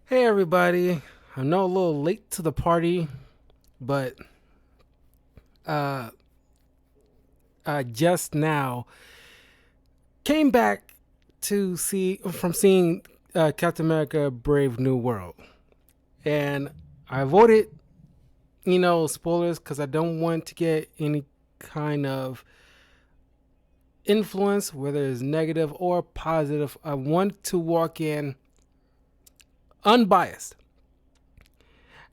Hey everybody, I know a little late to the party, but uh, I just now came back to see from seeing Captain America: Brave New World, and I avoided spoilers because I don't want to get any kind of influence, whether it's negative or positive. I want to walk in unbiased.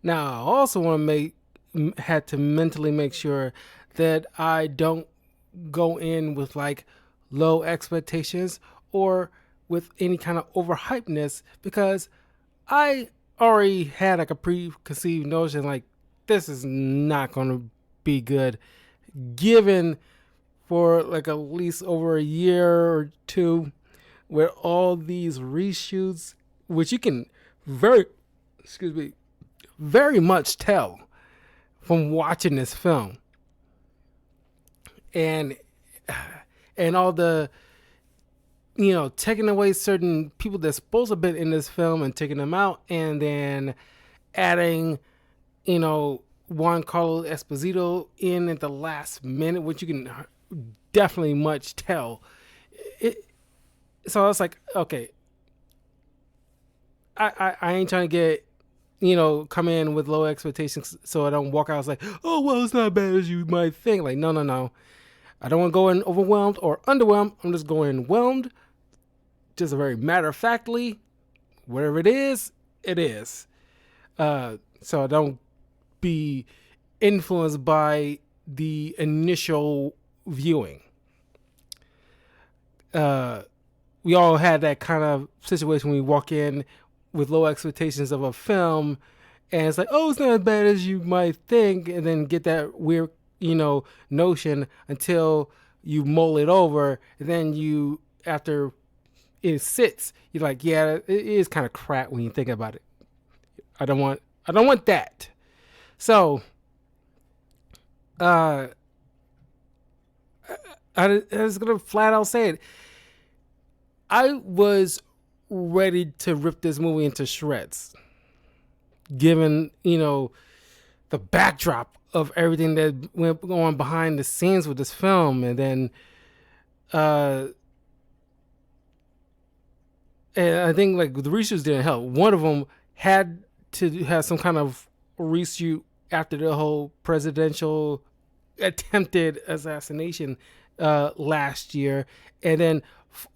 Now, I also want to had to mentally make sure that I don't go in with like low expectations or with any kind of overhypeness because I already had like a preconceived notion like this is not going to be good given for like at least over a year or two where all these reshoots which you can very excuse me very much tell from watching this film and all the taking away certain people that's supposed to have been in this film and taking them out and then adding Juan Carlos Esposito in at the last minute, which you can definitely much tell it. So I was like, okay, I ain't trying to get come in with low expectations so I don't walk out. I was like, oh well, it's not as bad as you might think. Like, no, no, no. I don't want to go in overwhelmed or underwhelmed. I'm just going whelmed. Just a very matter of factly, whatever it is, it is. So I don't be influenced by the initial viewing. We all had that kind of situation when we walk in with low expectations of a film, and it's like, oh, it's not as bad as you might think, and then get that weird, notion until you mull it over, and then you, after it sits, you're like, yeah, it is kind of crap when you think about it. I don't want that. So, uh, I was gonna flat out say it. I was ready to rip this movie into shreds, given the backdrop of everything that went on behind the scenes with this film, and then uh, and I think like the reshoots didn't help. One of them had to have some kind of reshoot after the whole presidential attempted assassination last year, and then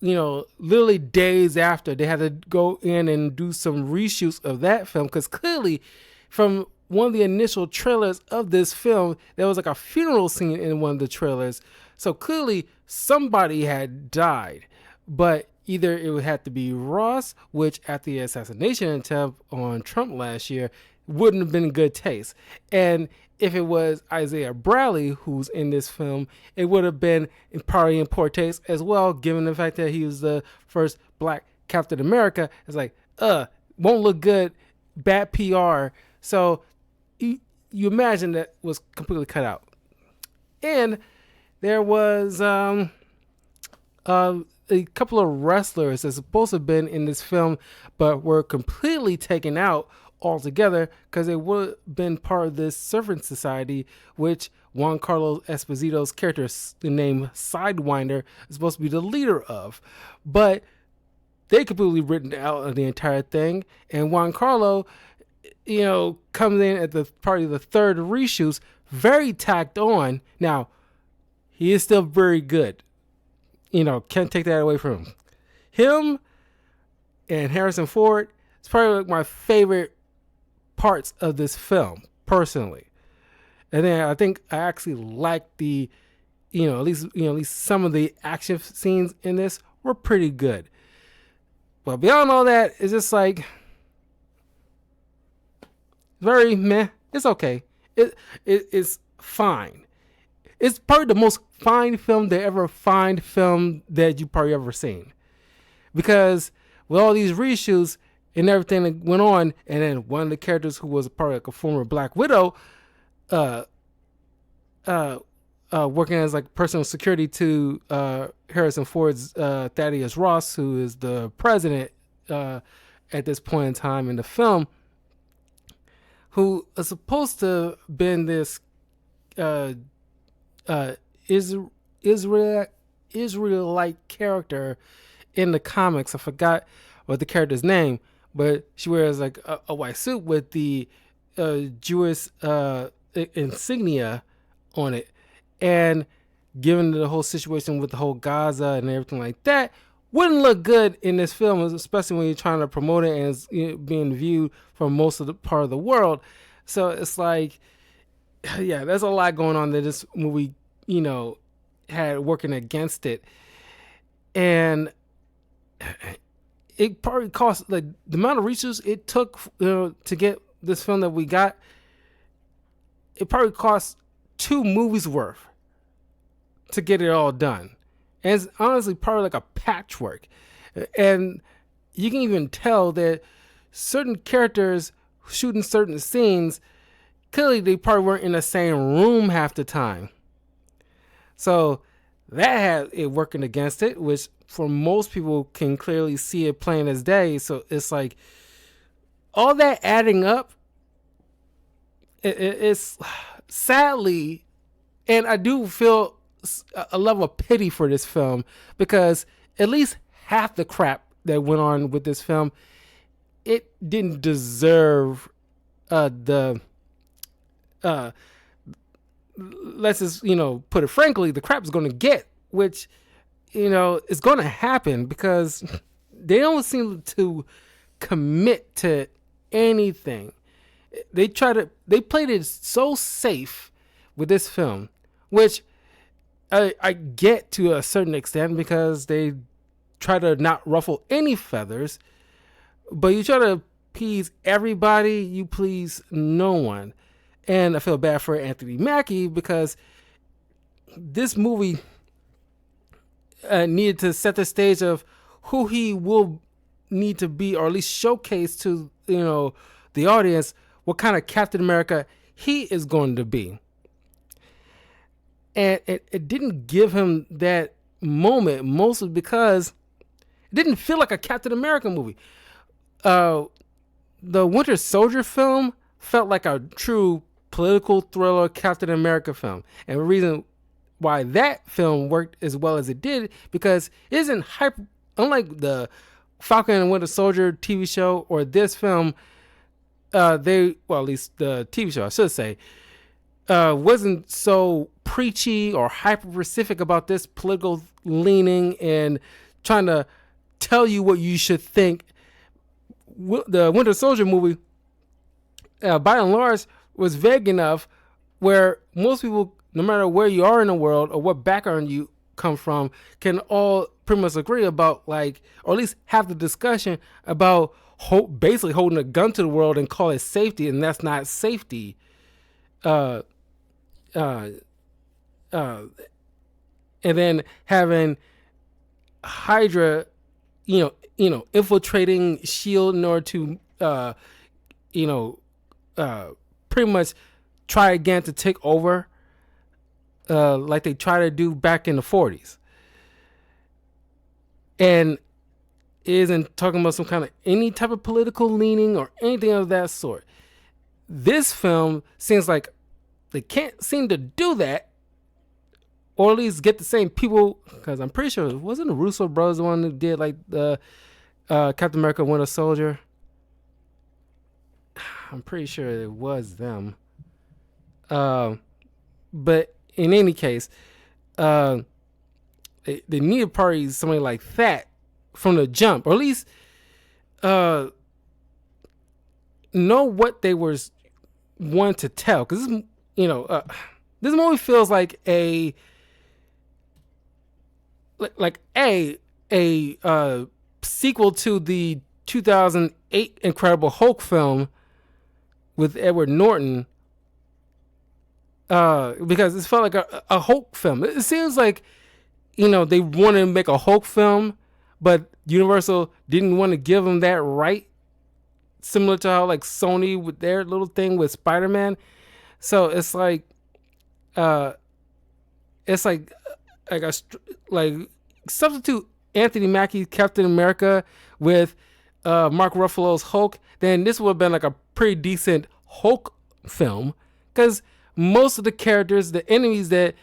literally days after they had to go in and do some reshoots of that film because clearly from one of the initial trailers of this film there was like a funeral scene in one of the trailers, so clearly somebody had died, but either it would have to be Ross, which at the assassination attempt on Trump last year wouldn't have been in good taste, and if it was Isaiah Bradley who's in this film, it would have been probably in poor taste as well, given the fact that he was the first black Captain America. It's like, won't look good, bad PR. So you imagine that was completely cut out. And there was a couple of wrestlers that's supposed to have been in this film, but were completely taken out altogether because they would have been part of this servant society, which Juan Carlos Esposito's character, the name Sidewinder, is supposed to be the leader of. But they completely written out of the entire thing, and Juan Carlo, comes in at the part of the third reshoots, very tacked on. Now, he is still very good. Can't take that away from him. Him and Harrison Ford, it's probably like my favorite parts of this film personally. And then I think I actually like the at least some of the action scenes in this were pretty good. But beyond all that, it's just like very meh. It's okay. It's fine. It's probably the most fine film that you probably ever seen. Because with all these reshoots and everything that went on, and then one of the characters who was part of like a former Black Widow, working as like personal security to Harrison Ford's Thaddeus Ross, who is the president at this point in time in the film, who is supposed to been this uh, Israel Israelite character in the comics. I forgot what the character's name, but she wears like a white suit with the Jewish insignia on it, and given the whole situation with the whole Gaza and everything like that, wouldn't look good in this film, especially when you're trying to promote it and it's being viewed from most of the part of the world. So it's like, yeah, there's a lot going on that this movie, had working against it, and it probably cost like the amount of resources it took, to get this film that we got. It probably cost 2 movies worth to get it all done. And it's honestly probably like a patchwork. And you can even tell that certain characters shooting certain scenes, clearly they probably weren't in the same room half the time. So that had it working against it, which for most people can clearly see it plain as day. So it's like all that adding up, it's sadly, and I do feel a level of pity for this film, because at least half the crap that went on with this film, it didn't deserve the let's just put it frankly, the crap is going to get, which is going to happen because they don't seem to commit to anything. They played it so safe with this film, which I get to a certain extent, because they try to not ruffle any feathers, but you try to appease everybody, you please no one. And I feel bad for Anthony Mackie, because this movie needed to set the stage of who he will need to be, or at least showcase to the audience what kind of Captain America he is going to be. And it didn't give him that moment, mostly because it didn't feel like a Captain America movie. The Winter Soldier film felt like a true political thriller Captain America film. And the reason why that film worked as well as it did, because it isn't unlike the Falcon and Winter Soldier TV show or this film, at least the TV show, I should say, wasn't so preachy or hyper specific about this political leaning and trying to tell you what you should think. The Winter Soldier movie, by and large, was vague enough where most people, no matter where you are in the world or what background you come from, can all pretty much agree about, like, or at least have the discussion about basically holding a gun to the world and call it safety, and that's not safety. And then having Hydra, infiltrating SHIELD in order to, pretty much try again to take over, like they tried to do back in the 40s. And it isn't talking about some kind of any type of political leaning or anything of that sort. This film seems like they can't seem to do that, or at least get the same people, because I'm pretty sure it wasn't the Russo brothers the one who did like the Captain America Winter Soldier. I'm pretty sure it was them. But in any case, they needed probably somebody like that from the jump, or at least know what they were wanting to tell. Because this movie feels like a sequel to the 2008 Incredible Hulk film with Edward Norton, because it felt like a Hulk film. It seems like, they wanted to make a Hulk film, but Universal didn't want to give them that right, similar to how like Sony with their little thing with Spider-Man. So it's like, like substitute Anthony Mackie's Captain America with Mark Ruffalo's Hulk, then this would have been like a pretty decent Hulk film, because most of the characters, the enemies that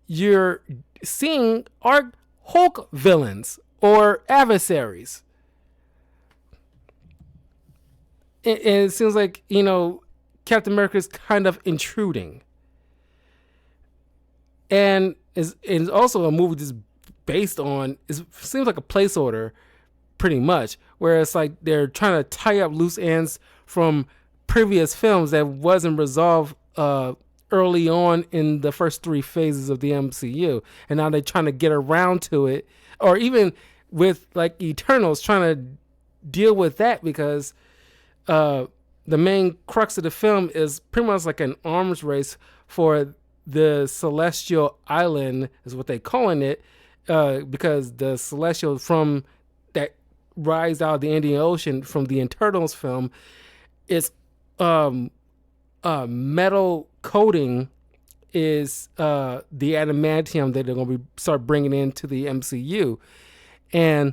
you're seeing, are Hulk villains or adversaries. And it seems like, Captain America is kind of intruding. And is also a movie that's based on, it seems like a placeholder pretty much, where it's like they're trying to tie up loose ends from previous films that wasn't resolved early on in the first three phases of the MCU, and now they're trying to get around to it, or even with like Eternals, trying to deal with that, because the main crux of the film is pretty much like an arms race for the Celestial Island, is what they're calling it, because the Celestial from that rise out of the Indian Ocean from the Eternals film is metal coating is the adamantium that they're going to start bringing into the MCU, and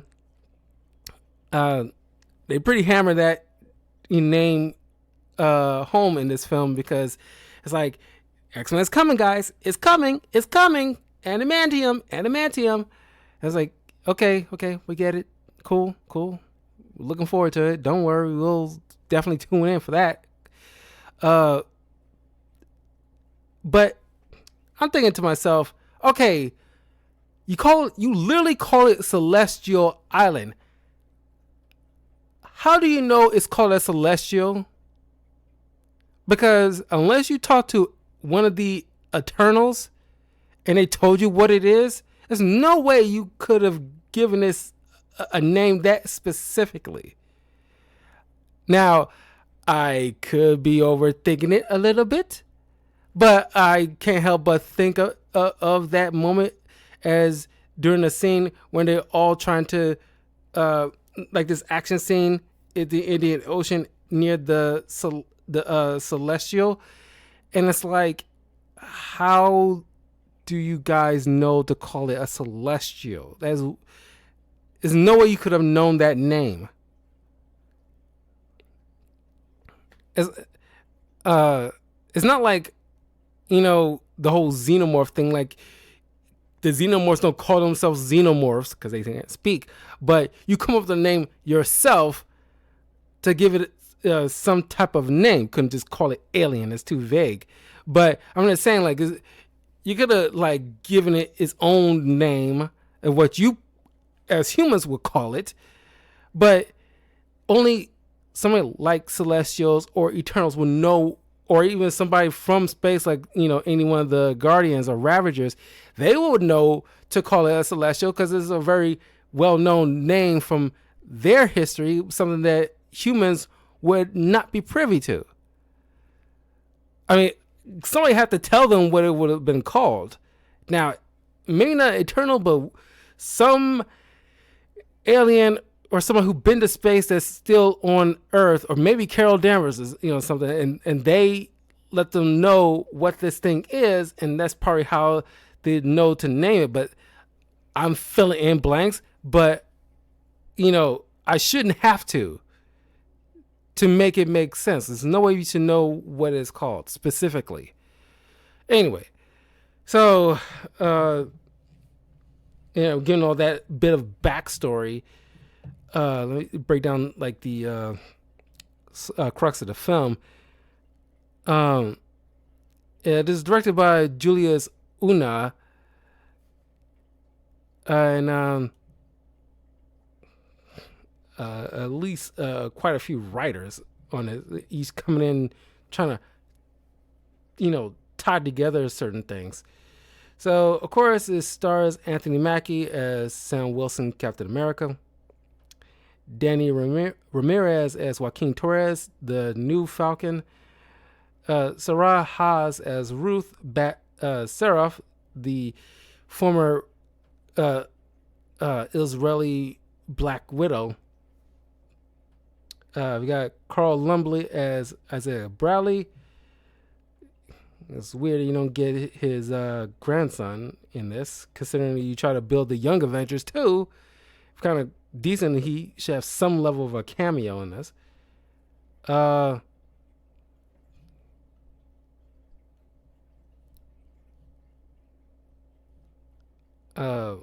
they pretty hammer that name home in this film, because it's like, X-Men is coming, guys, it's coming, adamantium. I was like, okay, we get it, cool, looking forward to it, don't worry, we'll definitely tune in for that. But I'm thinking to myself, okay, you literally call it Celestial Island. How do you know it's called a Celestial? Because unless you talk to one of the Eternals and they told you what it is, there's no way you could have given this a name that specifically. Now, I could be overthinking it a little bit, but I can't help but think of that moment as during the scene when they're all trying to, like this action scene in the Indian Ocean near the Celestial. And it's like, how do you guys know to call it a Celestial? There's no way you could have known that name. It's not like, the whole xenomorph thing. Like, the xenomorphs don't call themselves xenomorphs because they can't speak, but you come up with a name yourself to give it some type of name. Couldn't just call it alien, it's too vague. But I'm just saying, like, you could have like given it its own name and what you as humans would call it, but only somebody like Celestials or Eternals will know, or even somebody from space, like, any one of the Guardians or Ravagers, they would know to call it a Celestial, because it's a very well-known name from their history, something that humans would not be privy to. I mean, somebody had to tell them what it would have been called. Now, maybe not Eternal, but some alien or someone who's been to space that's still on Earth, or maybe Carol Danvers is, something, and they let them know what this thing is, and that's probably how they know to name it. But I'm filling in blanks, but I shouldn't have to make it make sense. There's no way you should know what it's called specifically. Anyway, so given all that bit of backstory, let me break down like the crux of the film. It is directed by Julius Una, and at least quite a few writers on it. He's coming in trying to, tie together certain things. So, of course, it stars Anthony Mackie as Sam Wilson, Captain America. Danny Ramirez as Joaquin Torres, the new Falcon. Sarah Haas as Ruth Seraph, the former Israeli Black Widow. We got Carl Lumbly as Isaiah Bradley. It's weird you don't get his grandson in this, considering you try to build the Young Avengers too. Kind of decent. He should have some level of a cameo in this. Uh, uh,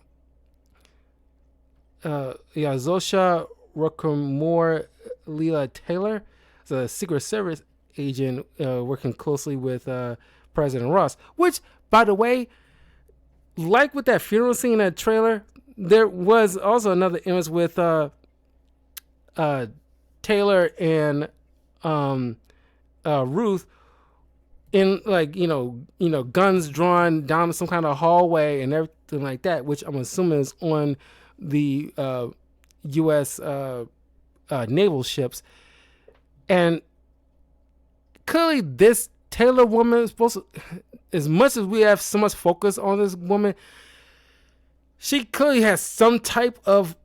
yeah, Zosha Rockmore Leela Taylor is a Secret Service agent working closely with President Ross. Which, by the way, like with that funeral scene in that trailer, there was also another image with Taylor and um, Ruth in like guns drawn down some kind of hallway and everything like that, which I'm assuming is on the U.S. Naval ships. And clearly, this Taylor woman is supposed to, as much as we have so much focus on this woman, she clearly has some type of,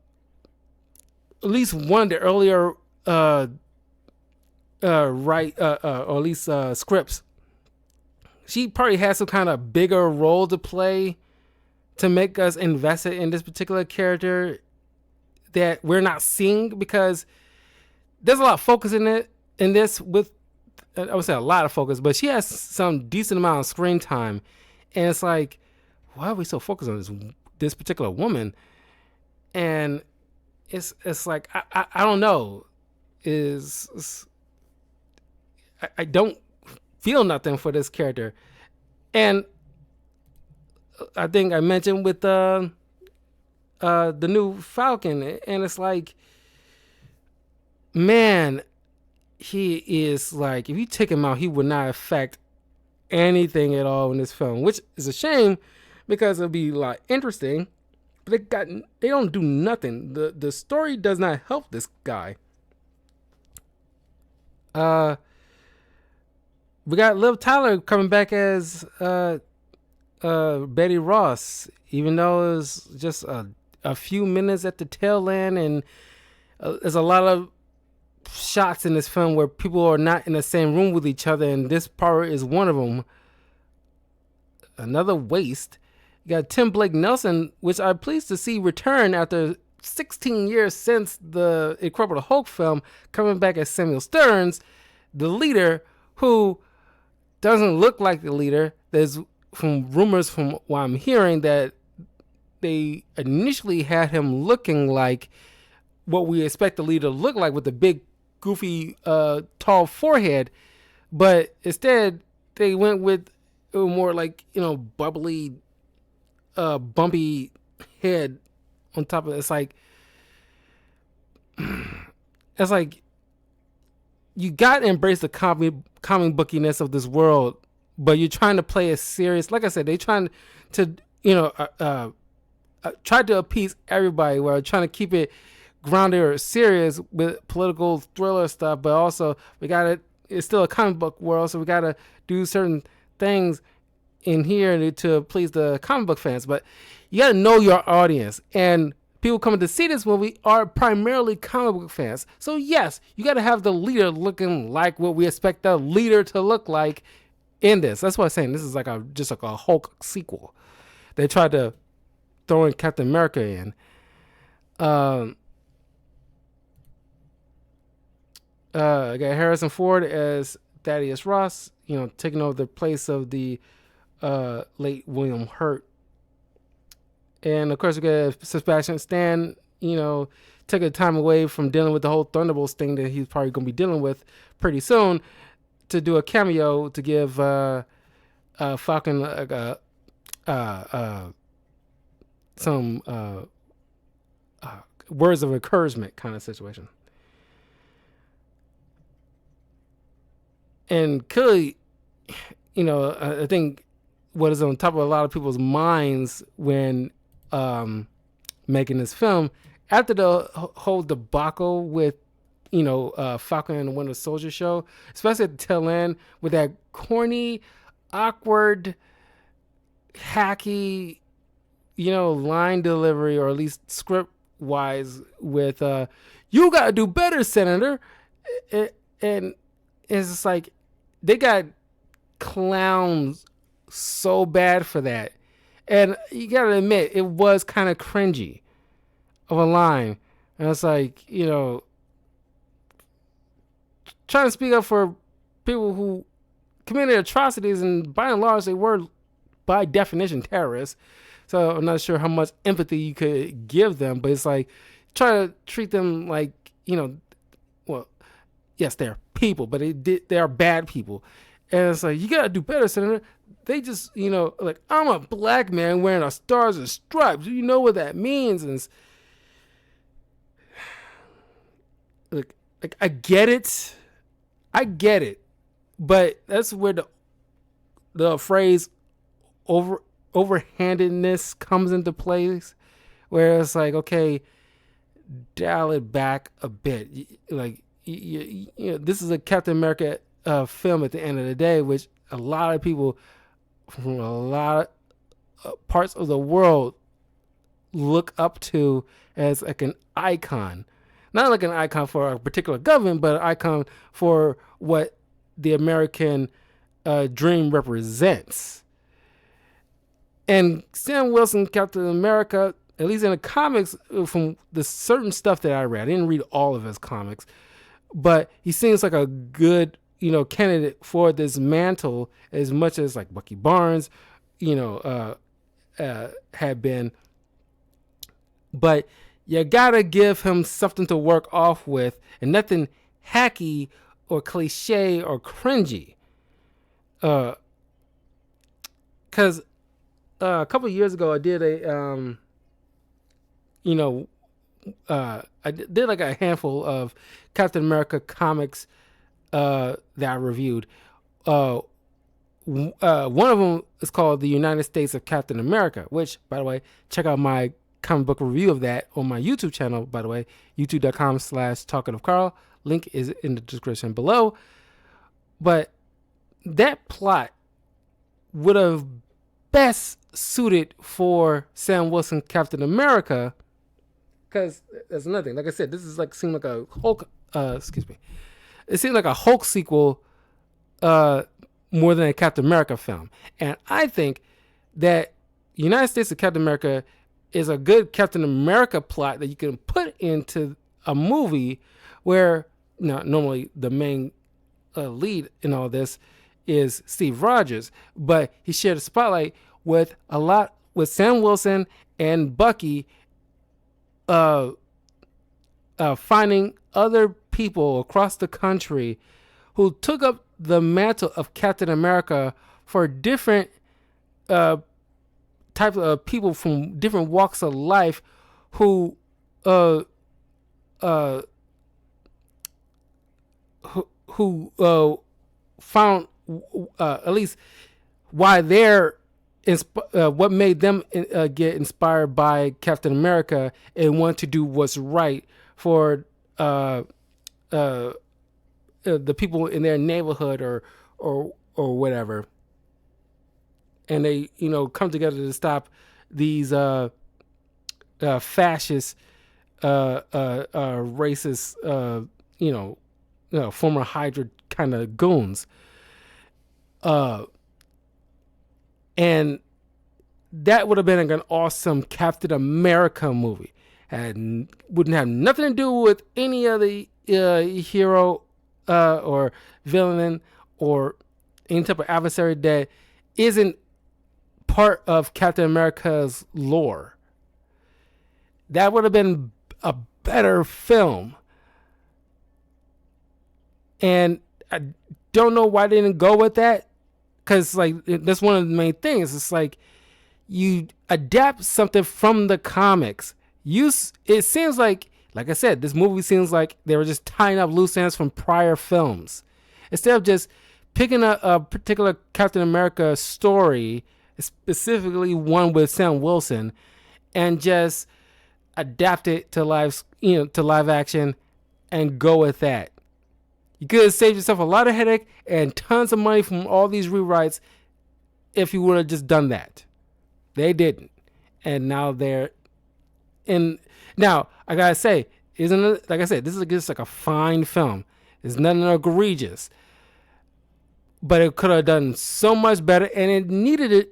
at least one of the earlier or at least scripts. She probably has some kind of bigger role to play to make us invested in this particular character that we're not seeing, because there's a lot of focus in this with, I would say a lot of focus, but she has some decent amount of screen time, and it's like, why are we so focused on this particular woman? And it's like I don't know, I don't feel nothing for this character. And I think I mentioned with the new Falcon, and it's like, man, he is like, if you take him out, he would not affect anything at all in this film, which is a shame because it'll be like interesting, but they don't do nothing. The story does not help this guy. We got Liv Tyler coming back as Betty Ross, even though it was just a few minutes at the tail end, and there's a lot of shots in this film where people are not in the same room with each other, and this part is one of them. Another waste. You got Tim Blake Nelson, which I'm pleased to see return after 16 years since the Incredible Hulk film, coming back as Samuel Stearns, the leader, who doesn't look like the leader. There's from rumors from what I'm hearing that they initially had him looking like what we expect the leader to look like, with the big, goofy, tall forehead, but instead they went with more like, bubbly, bumpy head on top of it. It's like you got to embrace the comic bookiness of this world, but you're trying to play it serious. Like I said, they trying to try to appease everybody while trying to keep it grounded or serious with political thriller stuff, but also it's still a comic book world, so we gotta do certain things in here to please the comic book fans. But you gotta know your audience, and people coming to see this movie are primarily comic book fans. So yes, you gotta have the leader looking like what we expect the leader to look like in this. That's why I'm saying this is just like a Hulk sequel. They tried to throw in Captain America in. I got Harrison Ford as Thaddeus Ross, taking over the place of the late William Hurt. And of course, we got Sebastian Stan, taking time away from dealing with the whole Thunderbolts thing that he's probably going to be dealing with pretty soon, to do a cameo to give Falcon some words of encouragement kind of situation. And clearly, I think what is on top of a lot of people's minds when making this film, after the whole debacle with, Falcon and the Winter Soldier show, especially at the tail end with that corny, awkward, hacky, line delivery, or at least script wise, with "You gotta do better, Senator," and it's just like they got clowns so bad for that. And you gotta admit, it was kind of cringy of a line. And it's like, trying to speak up for people who committed atrocities, and by and large, they were, by definition, terrorists. So I'm not sure how much empathy you could give them, but it's like, try to treat them like, well, yes, they're people, but they are bad people. And it's like, you gotta do better, Senator. They just, like, I'm a black man wearing a stars and stripes. You know what that means? And it's, like I get it. But that's where the phrase overhandedness comes into place, where it's like, okay, dial it back a bit. Like, this is a Captain America film at the end of the day, which a lot of people from a lot of parts of the world look up to as like an icon. Not like an icon for a particular government, but an icon for what the American dream represents. And Sam Wilson, Captain America, at least in the comics, from the certain stuff that I read, I didn't read all of his comics, but he seems like a good, candidate for this mantle, as much as like Bucky Barnes, had been. But you gotta give him something to work off with, and nothing hacky or cliche or cringy. Because a couple of years ago, I did I did like a handful of Captain America comics that I reviewed. One of them is called The United States of Captain America, which, by the way, check out my comic book review of that on my YouTube channel, by the way, youtube.com/talkingofcarl. Link is in the description below. But that plot would have best suited for Sam Wilson Captain America, because that's another thing. Like I said, this is like seemed like a Hulk. It seemed like a Hulk sequel more than a Captain America film, and I think that United States of Captain America is a good Captain America plot that you can put into a movie where, normally the main lead in all this is Steve Rogers, but he shared a spotlight with Sam Wilson and Bucky, finding other people across the country who took up the mantle of Captain America for different types of people from different walks of life who found at least why they're what made them get inspired by Captain America and want to do what's right for the people in their neighborhood or whatever. And they, come together to stop these fascist, racist, former Hydra kind of goons. And that would have been an awesome Captain America movie. And wouldn't have nothing to do with any other hero or villain or any type of adversary that isn't part of Captain America's lore. That would have been a better film. And I don't know why they didn't go with that, because that's one of the main things. It's like, you adapt something from the comics. It seems like I said, this movie seems like they were just tying up loose ends from prior films, instead of just picking a particular Captain America story, specifically one with Sam Wilson, and just adapt it to live action and go with that. You could have saved yourself a lot of headache and tons of money from all these rewrites if you would have just done that. They didn't. And now they're in. Now, I gotta say, isn't it, like I said, this is just like a fine film. It's nothing egregious. But it could have done so much better, and it needed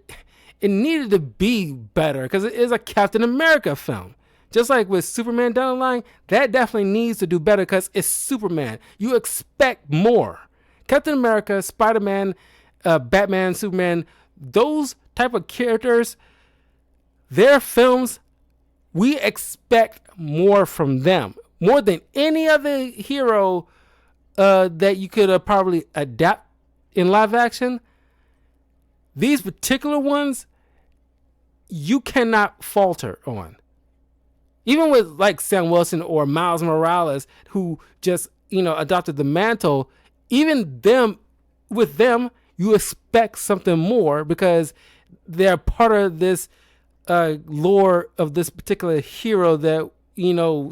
to be better, because it is a Captain America film. just like with Superman down the line, that definitely needs to do better because it's Superman. You expect more. Captain America, Spider-Man, Batman, Superman, those type of characters, their films, we expect more from them. More than any other hero that you could probably adapt in live action. These particular ones, you cannot falter on. Even with like Sam Wilson or Miles Morales, who just, adopted the mantle, even them, with them, you expect something more because they're part of this lore of this particular hero that,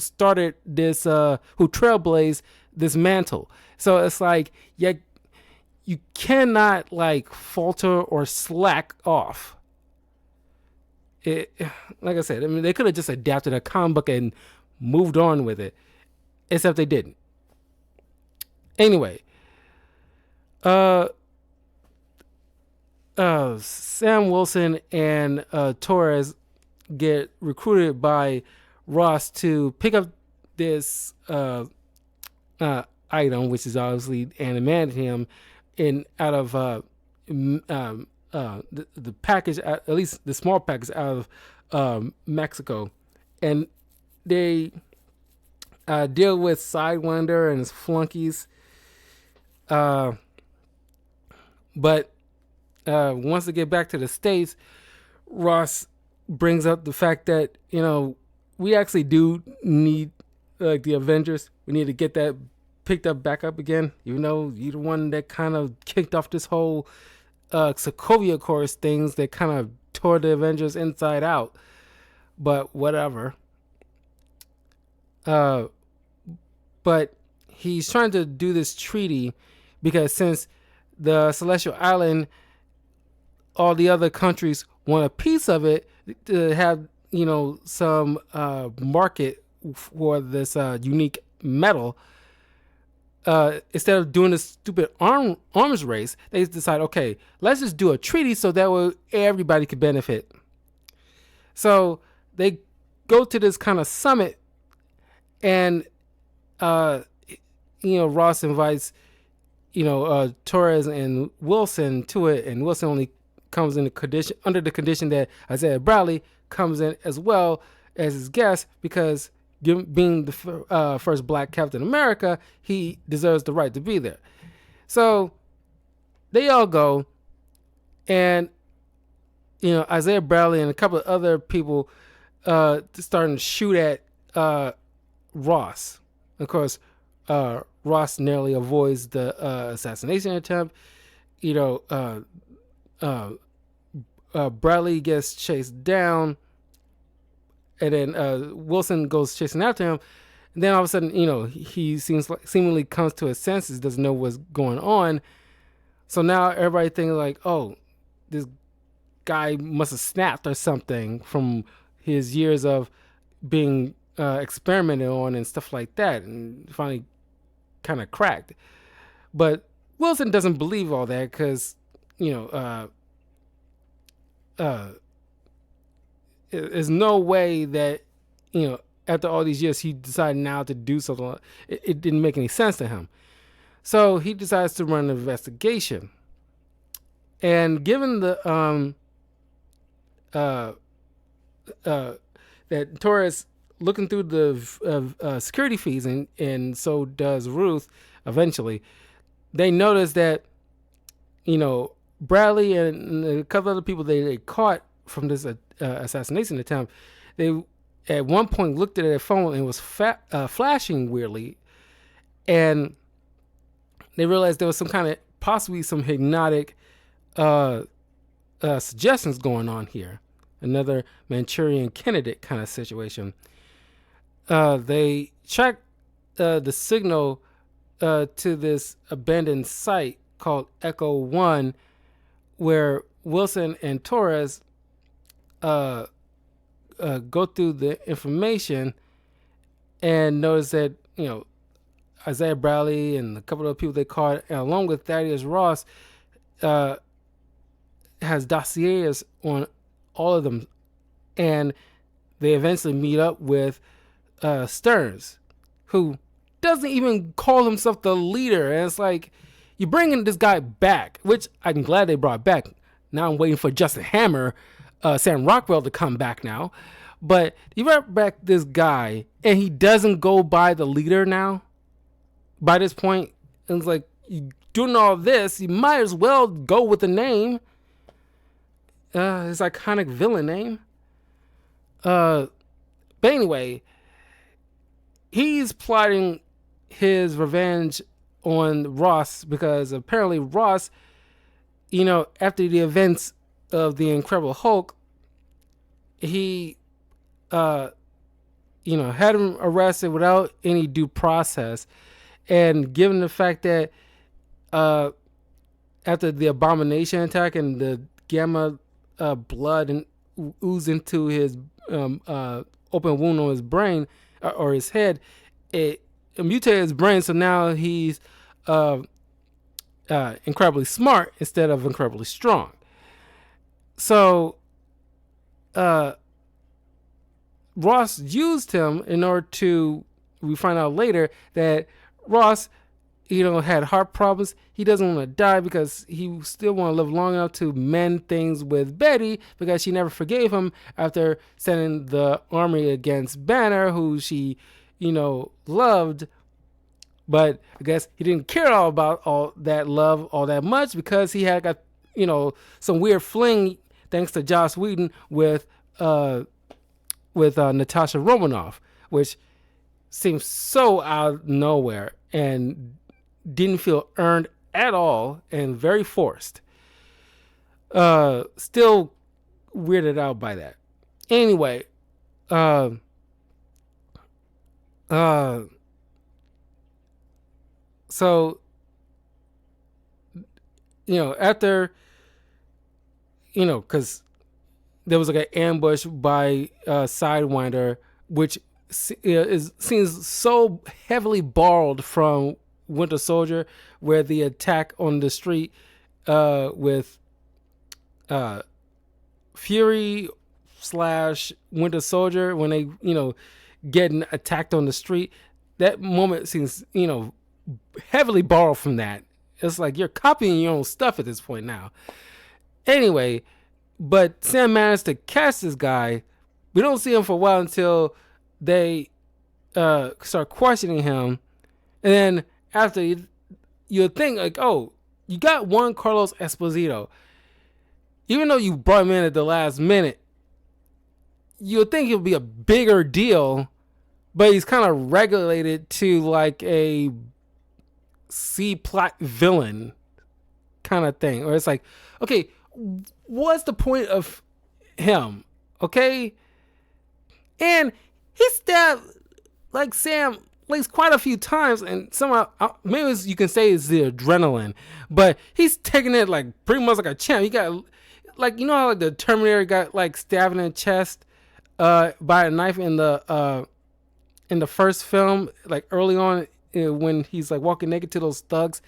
started this, who trailblazed this mantle. So it's like, yeah, you cannot like falter or slack off. Like I said, I mean, they could have just adapted a comic book and moved on with it, except they didn't. Anyway, Sam Wilson and Torres get recruited by Ross to pick up this item, which is obviously adamantium, out of the package, at least the small package, out of Mexico, and they deal with Sidewinder and his flunkies. But once they get back to the States, Ross brings up the fact that, we actually do need the Avengers. We need to get that picked up back up again, even though you're the one that kind of kicked off this whole Sokovia Accords things that kind of tore the Avengers inside out. But whatever. But he's trying to do this treaty because since the Celestial Island, all the other countries want a piece of it to have, some market for this unique metal. Instead of doing this stupid arms race, they decide, okay, let's just do a treaty so that way everybody could benefit. So they go to this kind of summit, and Ross invites Torres and Wilson to it, and Wilson only comes in the condition, under the condition that Isaiah Bradley comes in as well as his guest, because being the first black Captain America, he deserves the right to be there. So they all go, and Isaiah Bradley and a couple of other people starting to shoot at Ross. Of course, Ross narrowly avoids the assassination attempt. Bradley gets chased down, and then Wilson goes chasing after him. And then all of a sudden, he seemingly comes to his senses, doesn't know what's going on. So now everybody thinking like, oh, this guy must have snapped or something from his years of being experimented on and stuff like that, and finally kind of cracked. But Wilson doesn't believe all that because, there's no way that, after all these years, he decided now to do something. It didn't make any sense to him. So he decides to run an investigation. And given the that Torres looking through the security feeds, and so does Ruth eventually, they notice that, Bradley and a couple other people they caught from this assassination attempt, they at one point looked at their phone and was flashing weirdly, and they realized there was possibly some hypnotic suggestions going on here. Another Manchurian candidate kind of situation. They tracked the signal to this abandoned site called Echo 1, where Wilson and Torres go through the information and notice that, Isaiah Bradley and a couple of people they caught, along with Thaddeus Ross, has dossiers on all of them. And they eventually meet up with Stearns, who doesn't even call himself the leader. And it's like, you're bringing this guy back, which I'm glad they brought back. Now I'm waiting for Justin Hammer, Sam Rockwell to come back now. But you brought back this guy, and he doesn't go by the leader now. By this point, it's like, you doing all this, you might as well go with the name. His iconic villain name. But anyway, he's plotting his revenge on Ross because apparently Ross, after the events of the Incredible Hulk, he, had him arrested without any due process. And given the fact that after the Abomination attack and the gamma blood and ooze into his open wound on his brain or his head, it mutated his brain, so now he's incredibly smart instead of incredibly strong. So Ross used him in order to, we find out later that Ross, had heart problems. He doesn't want to die because he still want to live long enough to mend things with Betty, because she never forgave him after sending the army against Banner, who she, loved. But I guess he didn't care about all that love all that much, because he had got, some weird fling, thanks to Joss Whedon, with Natasha Romanoff, which seems so out of nowhere and didn't feel earned at all and very forced. Still weirded out by that. Anyway, so, after, because there was like an ambush by Sidewinder, which seems so heavily borrowed from Winter Soldier, where the attack on the street with Fury / Winter Soldier, when they getting attacked on the street, that moment seems heavily borrowed from that. It's like you're copying your own stuff at this point now. Anyway, but Sam managed to catch this guy. We don't see him for a while until they start questioning him, and then after you think like, oh, you got one Carlos Esposito, even though you brought him in at the last minute, you would think it would be a bigger deal, but he's kind of regulated to like a C plot villain kind of thing, or it's like, okay, what's the point of him? Okay, and he stabbed like Sam like quite a few times, and somehow maybe you can say it's the adrenaline, but he's taking it like pretty much like a champ. He got like, how like the Terminator got like stabbed in the chest by a knife in the first film, like early on, when he's like walking naked to those thugs,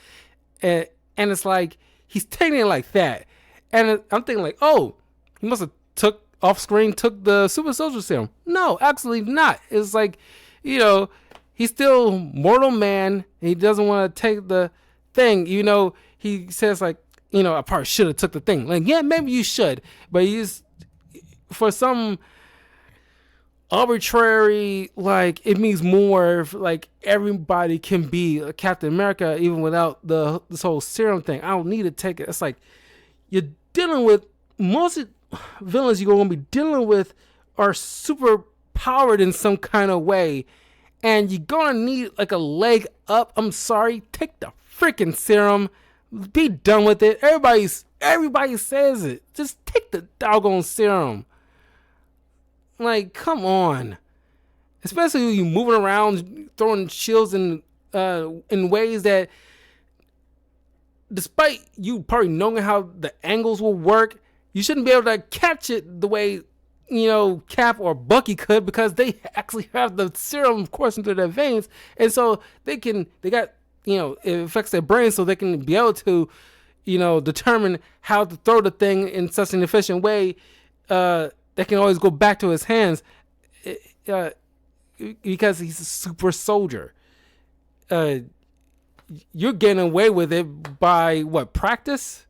and it's like he's taking it like that, and I'm thinking like, oh, he must have took the Super Soldier Serum. No, absolutely not. It's like, he's still mortal man. He doesn't want to take the thing. He says like, I probably should have took the thing. Like, yeah, maybe you should, but he's, for some arbitrary, like, it means more if, like, everybody can be a Captain America even without this whole serum thing. I don't need to take it. It's like, you're dealing with, most villains you're going to be dealing with are super powered in some kind of way, and you're going to need like a leg up. I'm sorry, take the freaking serum, be done with it. Everybody says it, just take the doggone serum. Like, come on. Especially when you're moving around, throwing shields in ways that, despite you probably knowing how the angles will work, you shouldn't be able to catch it the way, Cap or Bucky could, because they actually have the serum coursing through their veins. And so they got, it affects their brain, so they can be able to, determine how to throw the thing in such an efficient way. They can always go back to his hands. uh, because he's a super soldier. Uh, you're getting away with it by what, practice?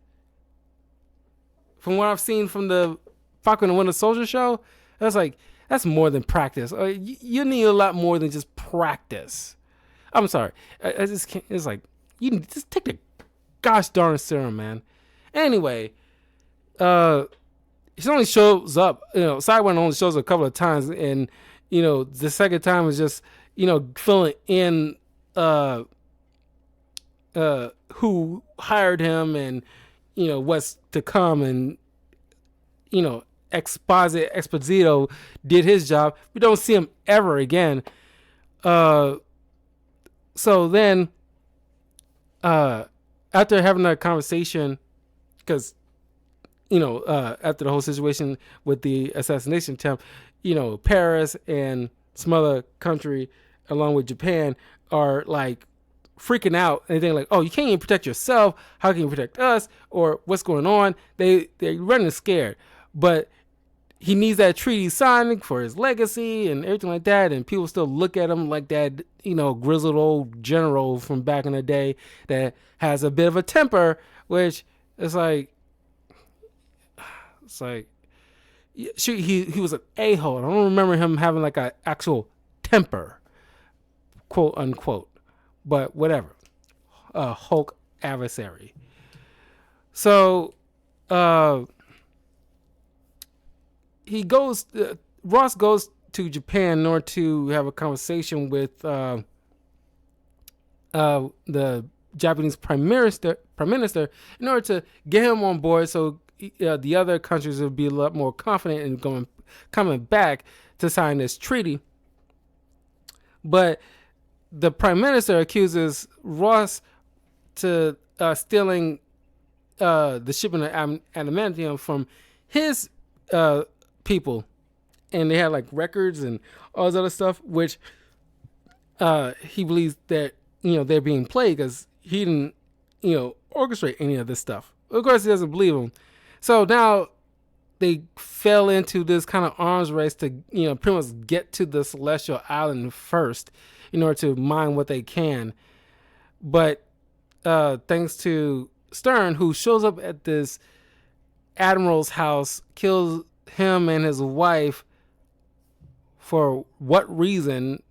From what I've seen from the Falcon and Winter Soldier show, that's more than practice. You need a lot more than just practice. I'm sorry, I just can't. It's like you need, just take the gosh darn serum, man. Anyway, he only shows up. Sidewinder only shows up a couple of times, and the second time is just filling in who hired him and what's to come, and Exposito did his job. We don't see him ever again. So then, after having that conversation, because after the whole situation with the assassination attempt, Paris and some other country, along with Japan, are like freaking out and they're like, "Oh, you can't even protect yourself. How can you protect us? Or what's going on?" They're running scared, but he needs that treaty signed for his legacy and everything like that. And people still look at him like that, grizzled old general from back in the day that has a bit of a temper, which is like, he was an a-hole. I don't remember him having like an actual temper, quote unquote, but whatever. Hulk adversary. So, Ross goes to Japan in order to have a conversation with the Japanese prime minister in order to get him on board, so the other countries would be a lot more confident in coming back to sign this treaty. But the prime minister accuses Ross to stealing the shipment of adamantium from his people, and they had like records and all this other stuff, which he believes that they're being played because he didn't orchestrate any of this stuff. Of course, he doesn't believe him. So now they fell into this kind of arms race to pretty much get to the Celestial Island first in order to mine what they can. But thanks to Stern, who shows up at this admiral's house, kills him and his wife for what reason?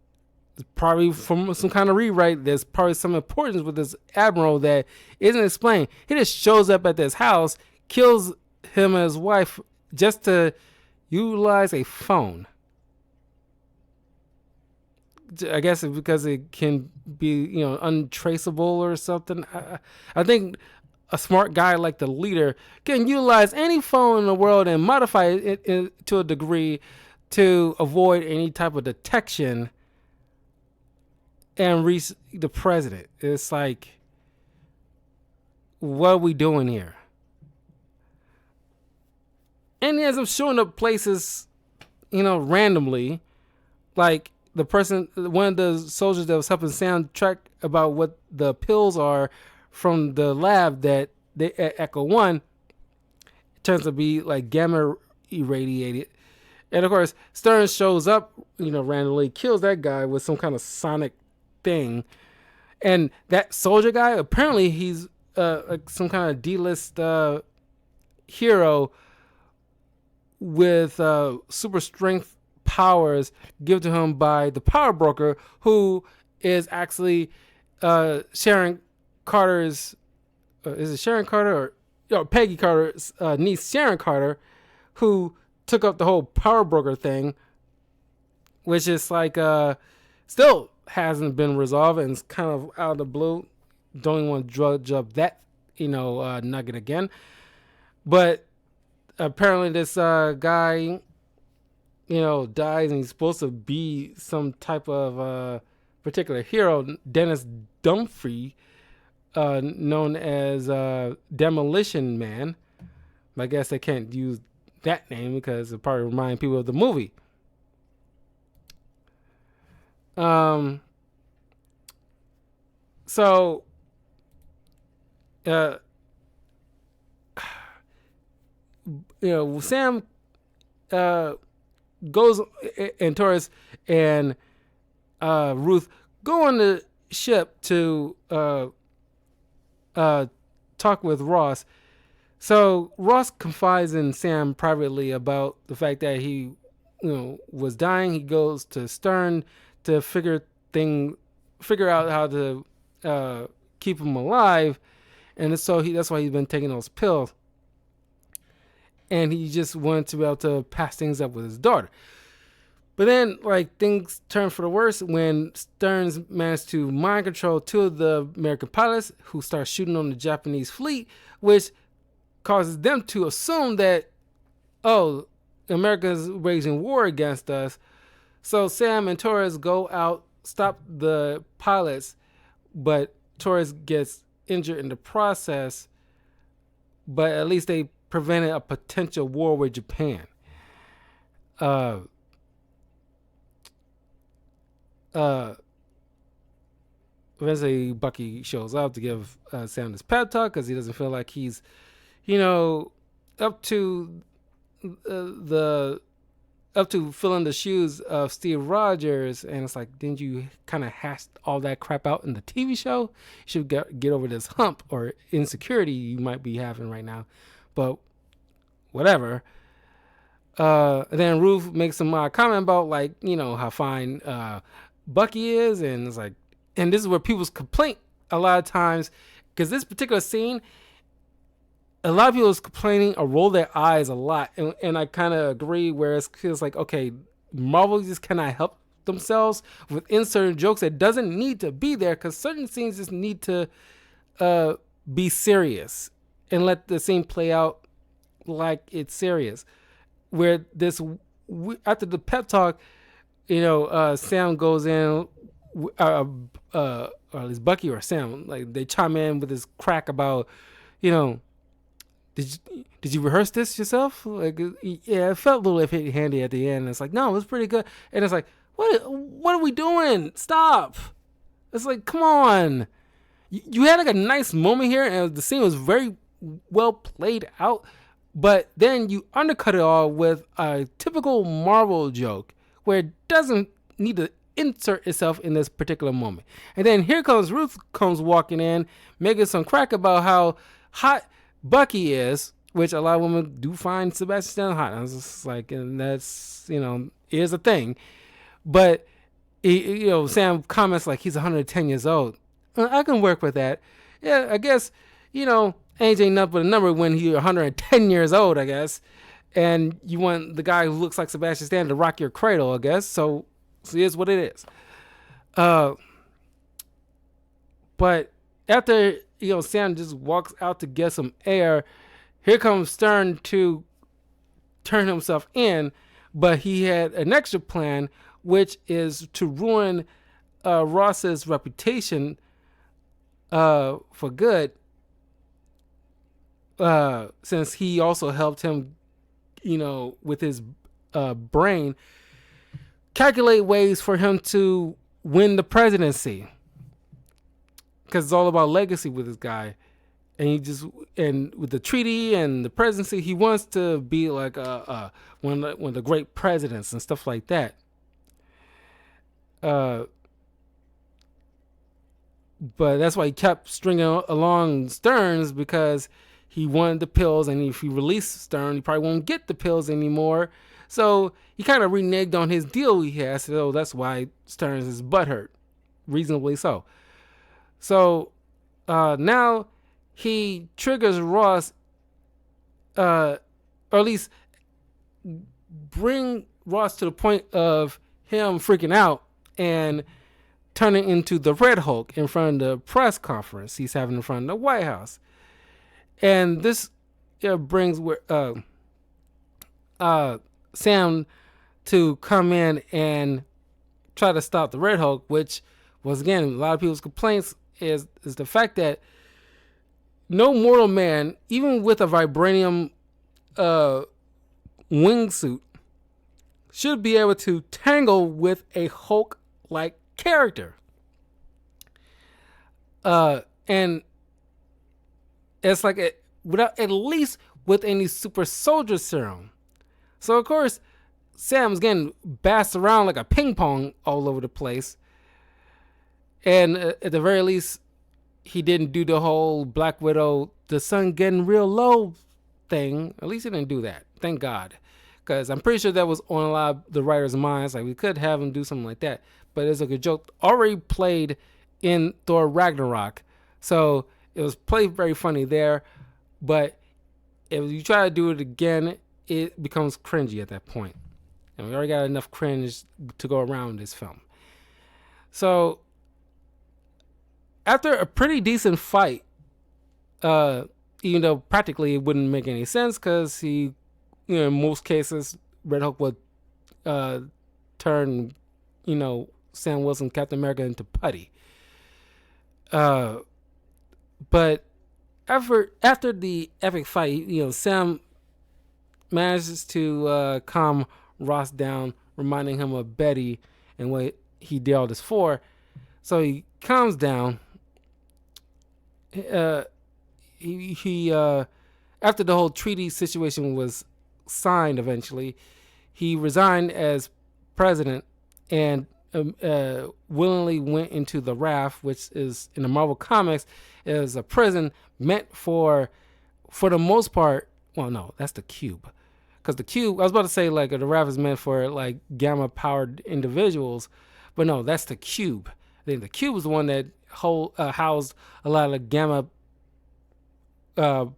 Probably from some kind of rewrite. There's probably some importance with this admiral that isn't explained. He just shows up at this house, kills him and his wife just to utilize a phone. I guess it's because it can be untraceable or something. I think a smart guy like the leader can utilize any phone in the world and modify it to a degree to avoid any type of detection and reach the president. It's like, what are we doing here? And as I'm showing up places, randomly, like one of the soldiers that was helping Sam track about what the pills are from the lab that they at Echo One, it turns to be like gamma irradiated. And of course, Stern shows up, randomly, kills that guy with some kind of sonic thing. And that soldier guy, apparently he's like some kind of D-list hero with super strength powers given to him by the power broker, who is actually Sharon Carter's is it Sharon Carter or Peggy Carter's niece, Sharon Carter, who took up the whole power broker thing, which is like still hasn't been resolved and it's kind of out of the blue. Don't even want to drudge up that nugget again. But apparently this guy dies, and he's supposed to be some type of particular hero, Dennis Dumfries, known as Demolition Man. I guess they can't use that name because it probably remind people of the movie. So Sam goes and Torres and Ruth go on the ship to talk with Ross. So Ross confides in Sam privately about the fact that he, was dying. He goes to Stern to figure out how to keep him alive, and so that's why he's been taking those pills. And he just wanted to be able to pass things up with his daughter. But then, things turn for the worse when Stearns managed to mind control two of the American pilots who start shooting on the Japanese fleet, which causes them to assume that, America's waging war against us. So Sam and Torres go out, stop the pilots, but Torres gets injured in the process. But at least they prevented a potential war with Japan. Eventually Bucky shows up to give Sam this pep talk because he doesn't feel like he's, up to filling the shoes of Steve Rogers. And it's like, didn't you kind of hash all that crap out in the TV show? You should get over this hump or insecurity you might be having right now. But whatever. Then Ruth makes some comment about how fine Bucky is, and it's like, and this is where people's complaint a lot of times, because this particular scene, a lot of people is complaining or roll their eyes a lot, and I kind of agree. Where it feels like, okay, Marvel just cannot help themselves with inserting jokes that doesn't need to be there, because certain scenes just need to be serious and let the scene play out like it's serious. Where this, after the pep talk, Sam goes in, or at least Bucky or Sam, they chime in with this crack about, did you rehearse this yourself? Yeah, it felt a little handy at the end. It's like, no, it was pretty good. And it's like, what are we doing? Stop. It's like, come on. You had a nice moment here, and the scene was very well played out. But then you undercut it all with a typical Marvel joke where it doesn't need to insert itself in this particular moment. And then here comes Ruth walking in, making some crack about how hot Bucky is, which a lot of women do find Sebastian Stan hot. I was just like, and that's, is a thing. But, Sam comments like he's 110 years old. I can work with that. Yeah, I guess, age ain't nothing but a number when you're 110 years old, I guess. And you want the guy who looks like Sebastian Stan to rock your cradle, I guess. So here's what it is. But after, Sam just walks out to get some air, here comes Stern to turn himself in. But he had an extra plan, which is to ruin Ross's reputation for good. Since he also helped him, with his brain, calculate ways for him to win the presidency. Because it's all about legacy with this guy. And with the treaty and the presidency, he wants to be like one of the great presidents and stuff like that. But that's why he kept stringing along Stearns, because he wanted the pills, and if he released Stern, he probably won't get the pills anymore. So he kind of reneged on his deal he has. So that's why Stearns is butthurt, reasonably so. So now he triggers Ross, or at least bring Ross to the point of him freaking out and turning into the Red Hulk in front of the press conference he's having in front of the White House. And this brings Sam to come in and try to stop the Red Hulk, which was, again, a lot of people's complaints is the fact that no mortal man, even with a vibranium wingsuit, should be able to tangle with a Hulk-like character. And it's without, at least with any super soldier serum. So of course, Sam's getting bassed around like a ping pong all over the place. And at the very least, he didn't do the whole Black Widow, the sun getting real low thing. At least he didn't do that. Thank God. Because I'm pretty sure that was on a lot of the writers' minds. Like, we could have him do something like that. But it's like a joke already played in Thor Ragnarok. So it was played very funny there. But if you try to do it again, it becomes cringy at that point. And we already got enough cringe to go around this film. So after a pretty decent fight, even though practically it wouldn't make any sense because he, in most cases, Red Hulk would turn, Sam Wilson, Captain America, into putty. But after the epic fight, Sam manages to calm Ross down, reminding him of Betty and what he did all this for. So he calms down. He after the whole treaty situation was signed, eventually he resigned as president and willingly went into the Raft, which is in the Marvel comics is a prison meant for the most part. Well, no, that's the Cube. Because the Cube, I was about to say like the Raft is meant for like gamma powered individuals, but no, that's the Cube. I think the Cube is the one that housed a lot of gamma, for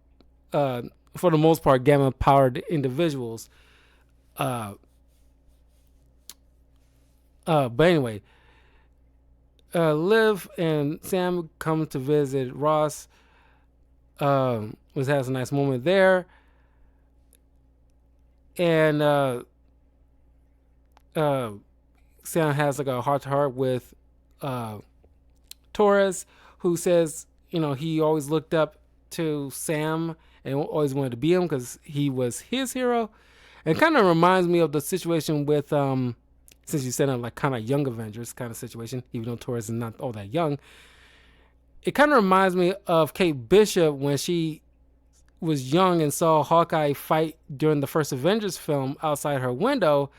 the most part, gamma powered individuals. But anyway, Liv and Sam come to visit Ross. Which has a nice moment there. And Sam has like a heart-to-heart with Torres, who says, he always looked up to Sam and always wanted to be him because he was his hero. And kind of reminds me of the situation with, since you said like kind of Young Avengers kind of situation, even though Torres is not all that young. It kind of reminds me of Kate Bishop when she was young and saw Hawkeye fight during the first Avengers film outside her window,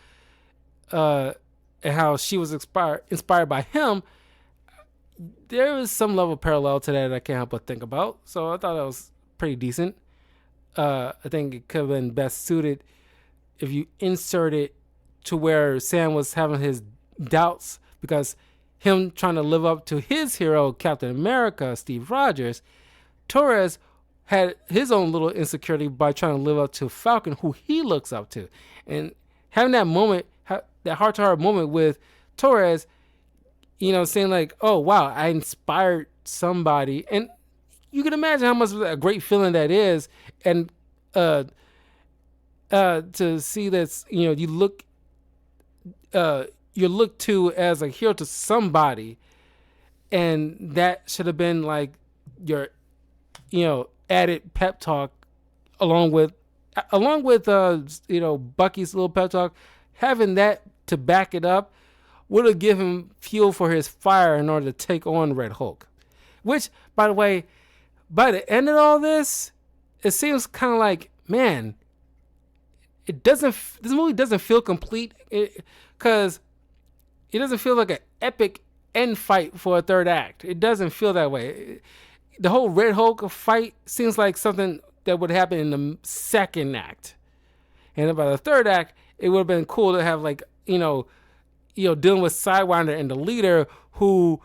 and how she was inspired by him. There is some level of parallel to that I can't help but think about. So I thought that was pretty decent. I think it could have been best suited if you insert it to where Sam was having his doubts because him trying to live up to his hero, Captain America, Steve Rogers. Torres had his own little insecurity by trying to live up to Falcon, who he looks up to. And having that moment, that heart-to-heart moment with Torres, saying like, oh, wow, I inspired somebody. And you can imagine how much of a great feeling that is. And to see that, you're looked to as a hero to somebody. And that should have been like your, added pep talk along with Bucky's little pep talk. Having that to back it up would have given him fuel for his fire in order to take on Red Hulk. Which, by the way, by the end of all this, it seems kind of like, man, this movie doesn't feel complete because it doesn't feel like an epic end fight for a third act. It doesn't feel that way. The whole Red Hulk fight seems like something that would happen in the second act. And by the third act, it would have been cool to have like, dealing with Sidewinder and the Leader, who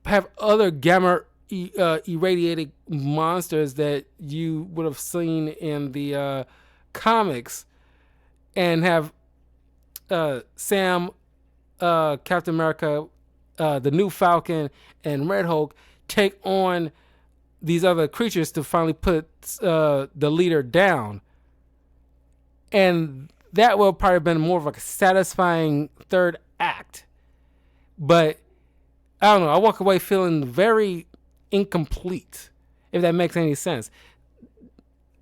have other gamma irradiated monsters that you would have seen in the comics, and have Sam, Captain America, the new Falcon, and Red Hulk take on these other creatures to finally put the Leader down. And that would probably have been more of a satisfying third act. But I don't know, I walk away feeling very incomplete, if that makes any sense.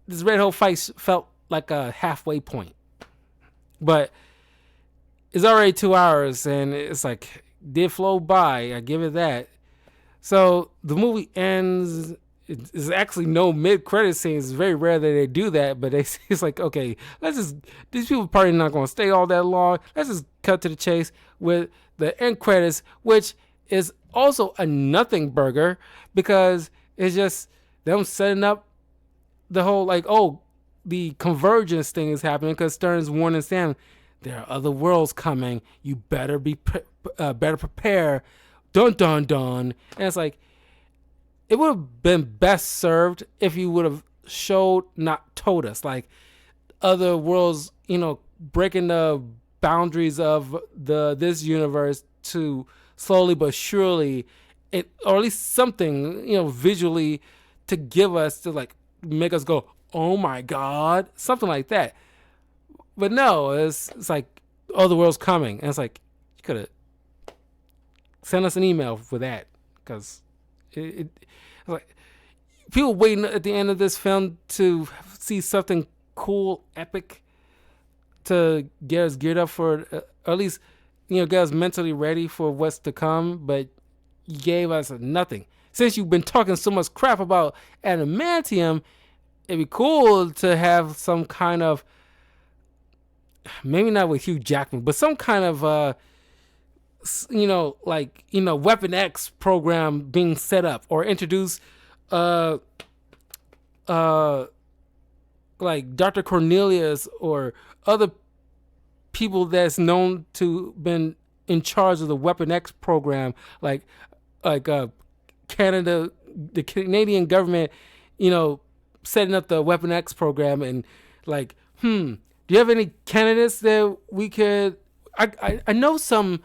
This Red Hulk fight felt like a halfway point. But it's already 2 hours, and it's like, did flow by, I give it that. So the movie ends it's actually no mid-credit scenes. It's very rare that they do that, but it's like, okay, let's just, these people probably not going to stay all that long. Let's just cut to the chase with the end credits, which is also a nothing burger because it's just them setting up the whole, like, oh, the convergence thing is happening because Stern's warning Sam, there are other worlds coming. You better be better prepare. Dun dun dun. And it's like, it would have been best served if you would have showed, not told us, like other worlds, breaking the boundaries of this universe to slowly but surely, or at least something, visually to give us, to like make us go, oh my God, something like that. But no, it's like, oh, the world's coming. And it's like, you could have sent us an email for that, because it's like people waiting at the end of this film to see something cool, epic, to get us geared up for, or at least, get us mentally ready for what's to come. But you gave us nothing. Since you've been talking so much crap about adamantium, it'd be cool to have some kind of, maybe not with Hugh Jackman, but some kind of Weapon X program being set up, or introduce like Dr. Cornelius or other people that's known to been in charge of the Weapon X program, like Canada, the Canadian government, setting up the Weapon X program, and like, do you have any candidates that we could? I know some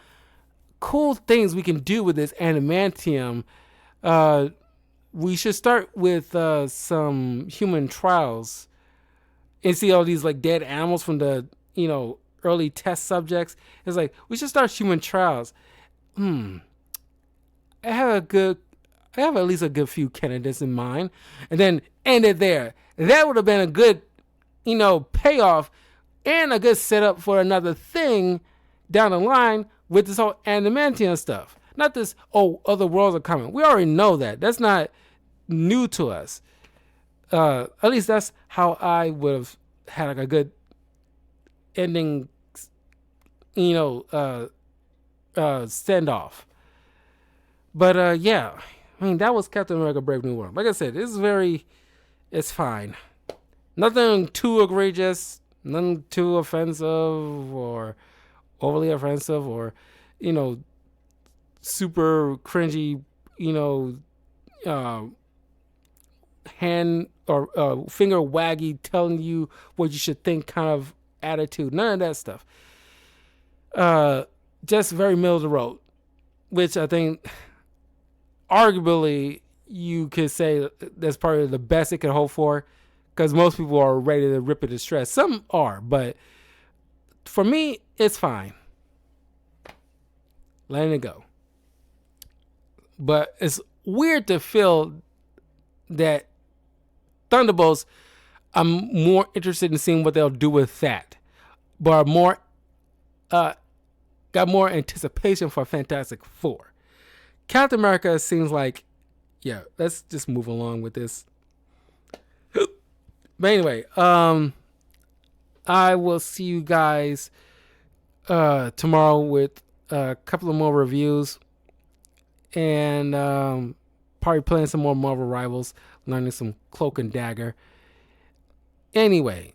cool things we can do with this adamantium. We should start with some human trials and see all these like dead animals from the early test subjects. It's like, we should start human trials. I have at least a good few candidates in mind, and then end it there. That would have been a good, payoff and a good setup for another thing down the line with this whole adamantium stuff. Not this, oh, other worlds are coming. We already know that. That's not new to us. At least that's how I would have had like a good ending, send off. But yeah, I mean, that was Captain America: Brave New World. Like I said, it's fine. Nothing too egregious, nothing too offensive or overly offensive, or super cringy, hand or finger waggy telling you what you should think kind of attitude. None of that stuff. Just very middle of the road, which I think arguably you could say that's probably the best it could hope for, because most people are ready to rip it to shreds. Some are, but for me, it's fine. Letting it go. But it's weird to feel that Thunderbolts, I'm more interested in seeing what they'll do with that, but got more anticipation for Fantastic Four. Captain America seems like, yeah, let's just move along with this. But anyway, I will see you guys tomorrow with a couple of more reviews, and probably playing some more Marvel Rivals, learning some Cloak and Dagger. Anyway,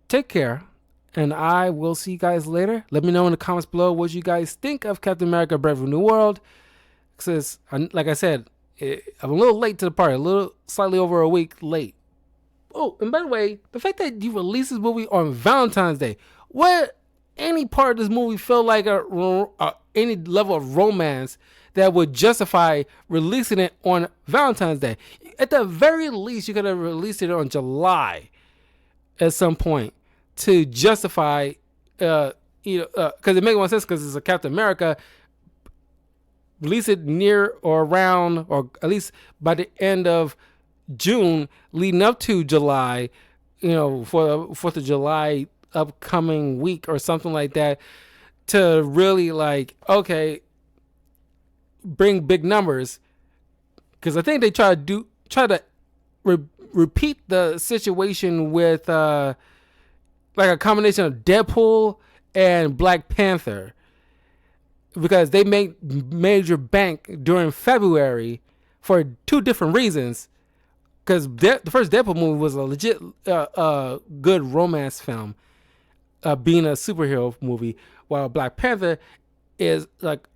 take care, and I will see you guys later. Let me know in the comments below what you guys think of Captain America: Brave New World. Because, like I said, I'm a little late to the party, slightly over a week late. Oh, and by the way, the fact that you released this movie on Valentine's Day, what any part of this movie felt like any level of romance that would justify releasing it on Valentine's Day? At the very least, you could have released it on July at some point to justify, because it makes more sense, because it's a Captain America. Release it near or around, or at least by the end of June, leading up to July, for the 4th of July upcoming week or something like that, to really bring big numbers. Because I think they try to try to repeat the situation with like a combination of Deadpool and Black Panther, because they made major bank during February for two different reasons. Because the first Deadpool movie was a legit good romance film, being a superhero movie, while Black Panther is like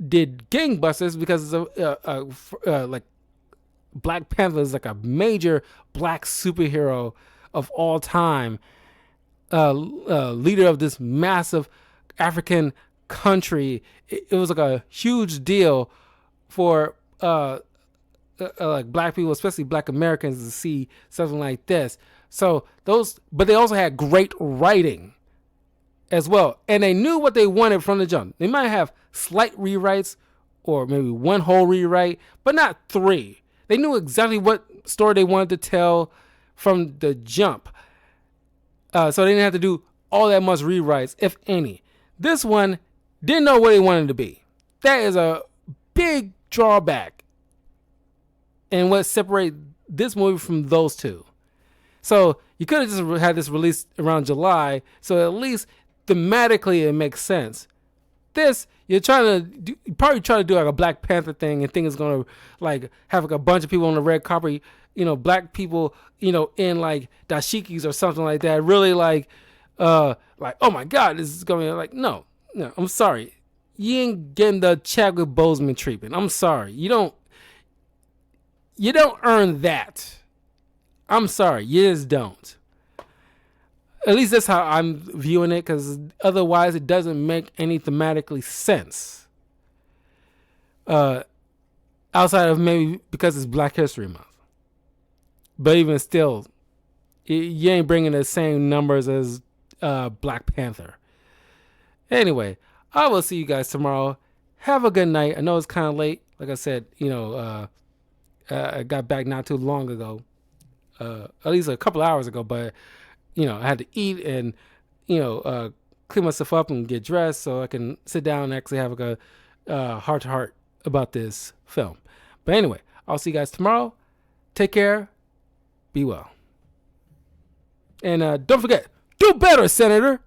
did gangbusters because of like Black Panther is like a major black superhero of all time, leader of this massive African country. It was like a huge deal for like black people, especially black Americans, to see something like this. So but they also had great writing as well, and they knew what they wanted from the jump. They might have slight rewrites or maybe one whole rewrite, but not three. They knew exactly what story they wanted to tell from the jump, so they didn't have to do all that much rewrites, if any. This one didn't know what they wanted to be. That is a big drawback, and what separates this movie from those two. So you could have just had this released around July, so at least thematically it makes sense. This, you're probably trying to do like a Black Panther thing and think it's gonna like have like a bunch of people on the red carpet, black people, in like dashikis or something like that. Really like oh my God, this is going to like, no, I'm sorry. You ain't getting the Chadwick Boseman treatment. I'm sorry. You don't earn that. I'm sorry. You just don't. At least that's how I'm viewing it, because otherwise it doesn't make any thematically sense. Outside of maybe because it's Black History Month. But even still, you ain't bringing the same numbers as Black Panther. Anyway, I will see you guys tomorrow. Have a good night. I know it's kind of late. Like I said, I got back not too long ago. At least a couple hours ago, but I had to eat and clean myself up and get dressed so I can sit down and actually have like a heart to heart about this film. But anyway, I'll see you guys tomorrow. Take care. Be well. And don't forget, do better, Senator.